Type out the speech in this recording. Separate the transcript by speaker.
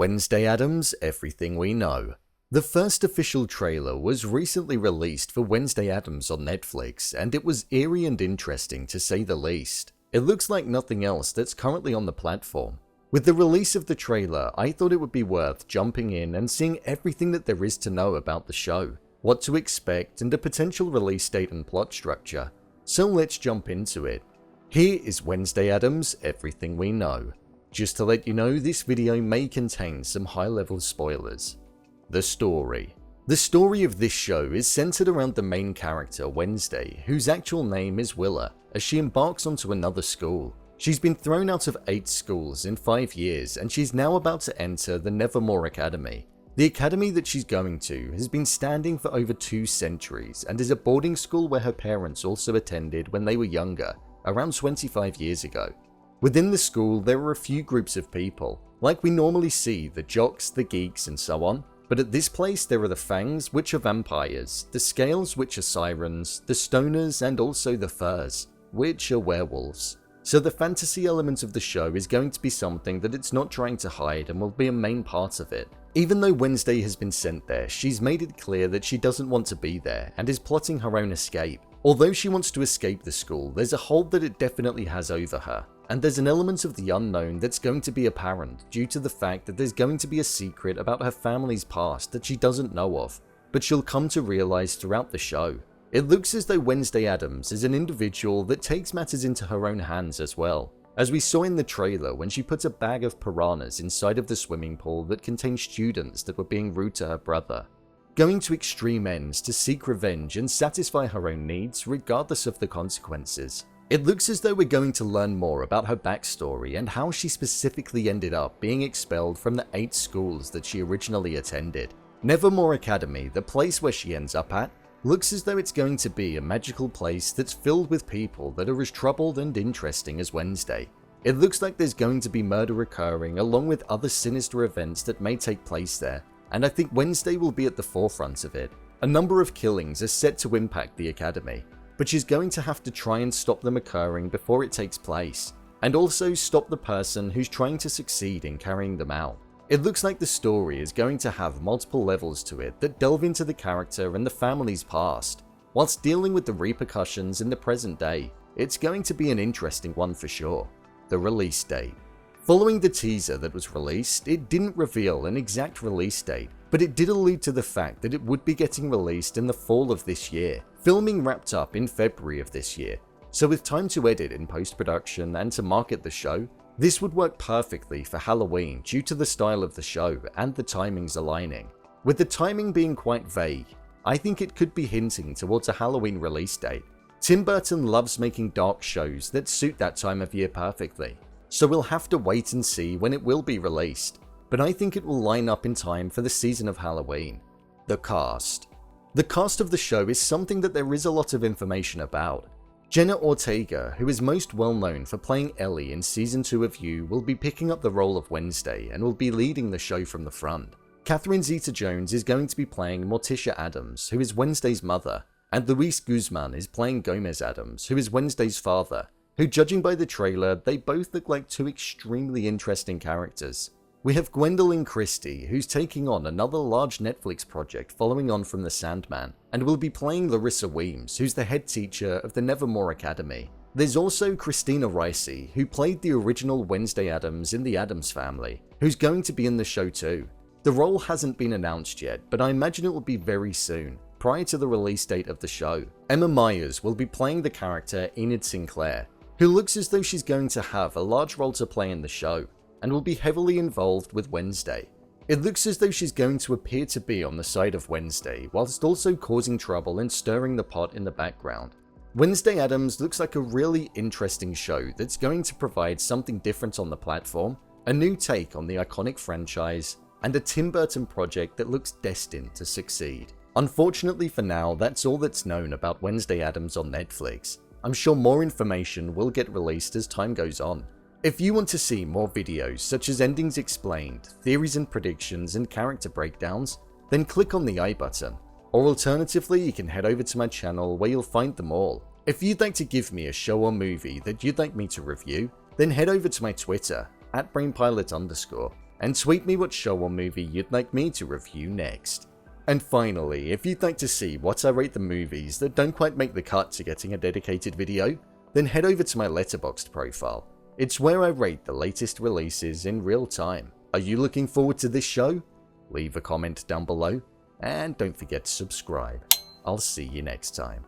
Speaker 1: Wednesday Addams, Everything We Know. The first official trailer was recently released for Wednesday Addams on Netflix, and it was eerie and interesting to say the least. It looks like nothing else that's currently on the platform. With the release of the trailer, I thought it would be worth jumping in and seeing everything that there is to know about the show, what to expect, and a potential release date and plot structure. So let's jump into it. Here is Wednesday Addams, Everything We Know. Just to let you know, this video may contain some high-level spoilers. The story. The story of this show is centered around the main character, Wednesday, whose actual name is Willa, as she embarks onto another school. She's been thrown out of 8 schools in 5 years, and she's now about to enter the Nevermore Academy. The academy that she's going to has been standing for over 2 centuries and is a boarding school where her parents also attended when they were younger, around 25 years ago. Within the school, there are a few groups of people, like we normally see the jocks, the geeks, and so on, but at this place there are the Fangs, which are vampires, the Scales, which are sirens, the Stoners, and also the Furs, which are werewolves. So the fantasy element of the show is going to be something that it's not trying to hide and will be a main part of it. Even though Wednesday has been sent there, she's made it clear that she doesn't want to be there and is plotting her own escape. Although she wants to escape the school, there's a hold that it definitely has over her. And there's an element of the unknown that's going to be apparent due to the fact that there's going to be a secret about her family's past that she doesn't know of, but she'll come to realize throughout the show. It looks as though Wednesday Addams is an individual that takes matters into her own hands as well, as we saw in the trailer when she put a bag of piranhas inside of the swimming pool that contained students that were being rude to her brother, going to extreme ends to seek revenge and satisfy her own needs regardless of the consequences. It looks as though we're going to learn more about her backstory and how she specifically ended up being expelled from the 8 schools that she originally attended. Nevermore Academy, the place where she ends up at, looks as though it's going to be a magical place that's filled with people that are as troubled and interesting as Wednesday. It looks like there's going to be murder occurring along with other sinister events that may take place there, and I think Wednesday will be at the forefront of it. A number of killings are set to impact the academy, but she's going to have to try and stop them occurring before it takes place, and also stop the person who's trying to succeed in carrying them out. It looks like the story is going to have multiple levels to it that delve into the character and the family's past, whilst dealing with the repercussions in the present day. It's going to be an interesting one for sure. The release date. Following the teaser that was released, it didn't reveal an exact release date, but it did allude to the fact that it would be getting released in the fall of this year. Filming wrapped up in February of this year, so with time to edit in post-production and to market the show, this would work perfectly for Halloween due to the style of the show and the timings aligning. With the timing being quite vague, I think it could be hinting towards a Halloween release date. Tim Burton loves making dark shows that suit that time of year perfectly, so we'll have to wait and see when it will be released, but I think it will line up in time for the season of Halloween. The cast. The cast of the show is something that there is a lot of information about. Jenna Ortega, who is most well known for playing Ellie in Season 2 of You, will be picking up the role of Wednesday and will be leading the show from the front. Catherine Zeta-Jones is going to be playing Morticia Addams, who is Wednesday's mother, and Luis Guzman is playing Gomez Addams, who is Wednesday's father, who, judging by the trailer, they both look like 2 extremely interesting characters. We have Gwendolyn Christie, who's taking on another large Netflix project following on from The Sandman, and will be playing Larissa Weems, who's the head teacher of the Nevermore Academy. There's also Christina Ricci, who played the original Wednesday Addams in The Addams Family, who's going to be in the show too. The role hasn't been announced yet, but I imagine it will be very soon, prior to the release date of the show. Emma Myers will be playing the character Enid Sinclair, who looks as though she's going to have a large role to play in the show, and will be heavily involved with Wednesday. It looks as though she's going to appear to be on the side of Wednesday, whilst also causing trouble and stirring the pot in the background. Wednesday Addams looks like a really interesting show that's going to provide something different on the platform, a new take on the iconic franchise, and a Tim Burton project that looks destined to succeed. Unfortunately for now, that's all that's known about Wednesday Addams on Netflix. I'm sure more information will get released as time goes on. If you want to see more videos such as endings explained, theories and predictions, and character breakdowns, then click on the I button. Or alternatively, you can head over to my channel where you'll find them all. If you'd like to give me a show or movie that you'd like me to review, then head over to my Twitter, @brainpilot_, and tweet me what show or movie you'd like me to review next. And finally, if you'd like to see what I rate the movies that don't quite make the cut to getting a dedicated video, then head over to my Letterboxd profile. It's where I rate the latest releases in real time. Are you looking forward to this show? Leave a comment down below, and don't forget to subscribe. I'll see you next time.